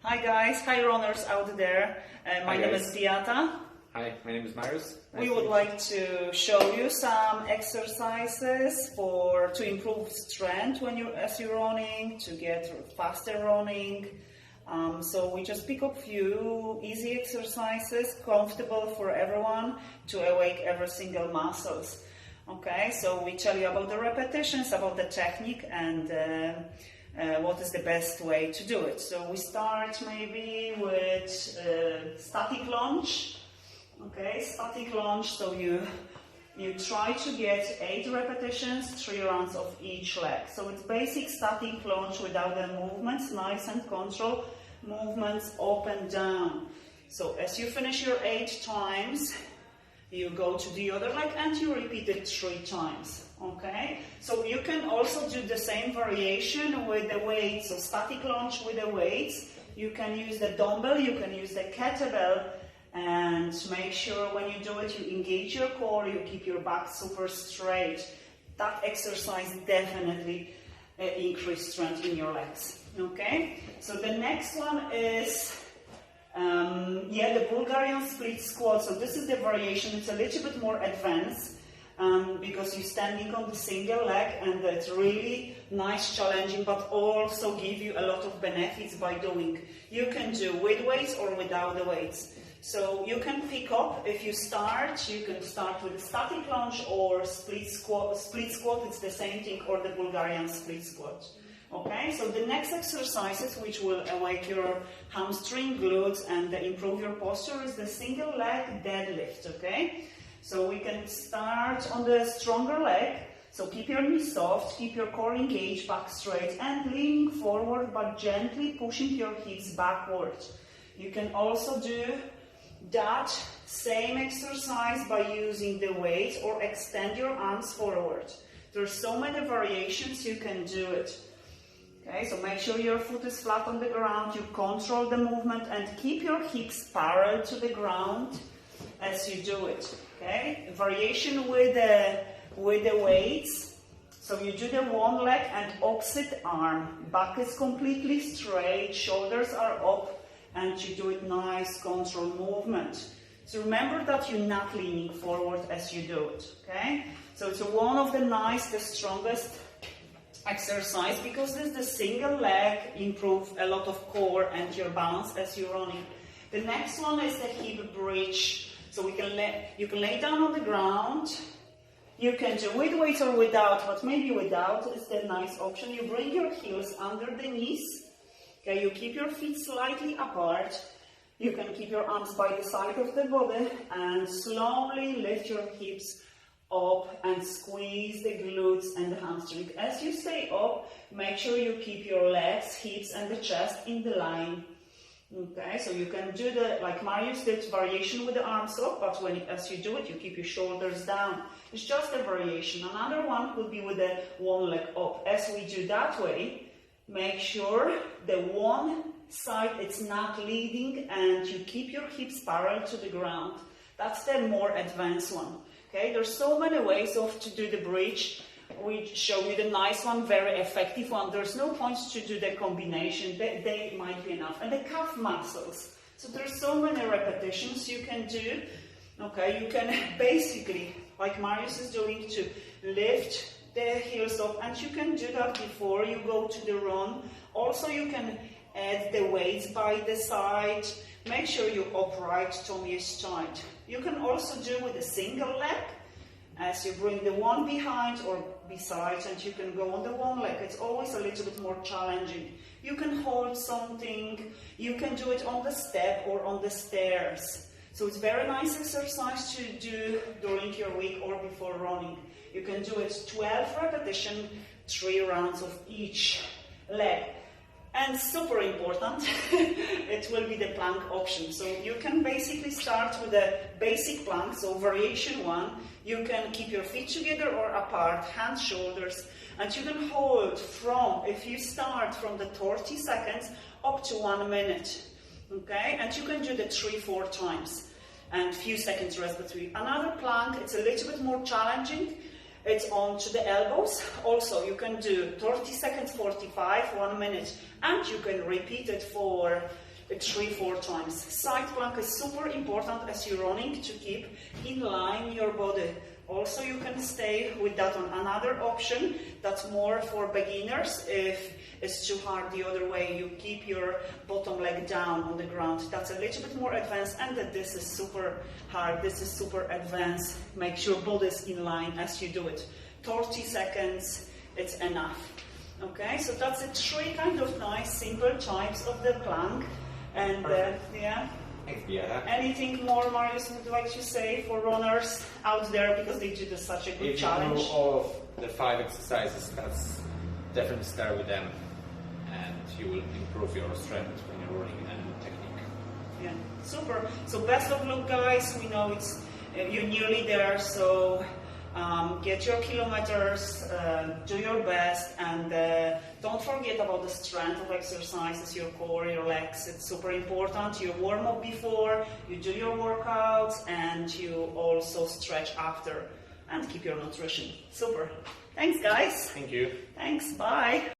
Hi guys, hi runners out there. My name is Beata. Hi, my name is Mariusz. We would like to show you some exercises to improve strength as you're running, to get faster running. So we just pick up few easy exercises, comfortable for everyone, to awake every single muscles. Okay, so we tell you about the repetitions, about the technique, and what is the best way to do it. So we start maybe with static lunge. Okay, static lunge. So you try to get 8 repetitions, 3 rounds of each leg. So it's basic static lunge without the movements, nice and control movements up and down. So as you finish your 8 times, you go to the other leg and you repeat it 3 times. Okay, so you can also do the same variation with the weights. So static lunge with the weights, you can use the dumbbell, you can use the kettlebell, and make sure when you do it, you engage your core, you keep your back super straight. That exercise definitely increases strength in your legs. Okay, so the next one is the Bulgarian split squat. So this is the variation. It's a little bit more advanced because you're standing on the single leg, and it's really nice, challenging, but also give you a lot of benefits by doing. You can do with weights or without the weights. So you can pick up, if you can start with a static lunge or split squat. Split squat, it's the same thing, or the Bulgarian split squat. Okay, so the next exercises which will awake your hamstring, glutes, and improve your posture is the single leg deadlift. Okay, so we can start on the stronger leg. So keep your knees soft, keep your core engaged, back straight, and leaning forward, but gently pushing your hips backward. You can also do that same exercise by using the weight or extend your arms forward. There's so many variations you can do it. Okay, so make sure your foot is flat on the ground, you control the movement, and keep your hips parallel to the ground as you do it. Okay, variation with the weights. So you do the one leg and opposite arm. Back is completely straight, shoulders are up, and you do it nice, controlled movement. So remember that you're not leaning forward as you do it. Okay, so it's one of the strongest exercise, because this the single leg improve a lot of core and your balance as you're running. The next one is the hip bridge. So you can lay down on the ground. You can do with weights or without, but maybe without is the nice option. You bring your heels under the knees. Okay, you keep your feet slightly apart. You can keep your arms by the side of the body and slowly lift your hips up and squeeze the glutes and the hamstring. As you stay up, make sure you keep your legs, hips, and the chest in the line. Okay, so you can do like Mariusz did, variation with the arms up, but as you do it, you keep your shoulders down. It's just a variation. Another one could be with the one leg up. As we do that way, make sure the one side it's not leading, and you keep your hips parallel to the ground. That's the more advanced one. Okay, there's so many ways to do the bridge. We show you the nice one, very effective one. There's no point to do the combination. They might be enough. And the calf muscles. So there's so many repetitions you can do. Okay, you can basically, like Mariusz is doing, to lift the heels up, and you can do that before you go to the run. Also, you can add the weights by the side. Make sure you're upright, tummy is tight. You can also do with a single leg, as you bring the one behind or beside, and you can go on the one leg. It's always a little bit more challenging. You can hold something, you can do it on the step or on the stairs. So it's very nice exercise to do during your week or before running. You can do it 12 repetitions, 3 rounds of each leg. And super important, it will be the plank option. So you can basically start with a basic plank, so variation 1. You can keep your feet together or apart, hands, shoulders, and you can hold if you start from the 30 seconds up to 1 minute. Okay, and you can do the 3-4 times and few seconds rest between. Another plank, it's a little bit more challenging. It's on to the elbows. Also, you can do 30 seconds, 45, 1 minute, and you can repeat it for 3-4 times. Side plank is super important as you're running to keep in line your body. Also, you can stay with that on another option that's more for beginners. If it's too hard the other way, you keep your bottom leg down on the ground. That's a little bit more advanced, and that this is super hard, this is super advanced. Make sure body is in line as you do it. 30 seconds, it's enough. Okay, so that's the 3 kind of nice, simple types of the plank. And yeah. Thanks, Beata. Anything more, Mariusz, would you like to say for runners out there, because they do such a good challenge? If you know all of the 5 exercises, that's definitely start with them, and you will improve your strength when you're running and technique. Yeah, super. So best of luck, guys. We know it's you're nearly there, so get your kilometers, do your best, and don't forget about the strength of exercises, your core, your legs. It's super important. You warm up before, you do your workouts, and you also stretch after, and keep your nutrition. Super. Thanks, guys. Thank you. Thanks. Bye.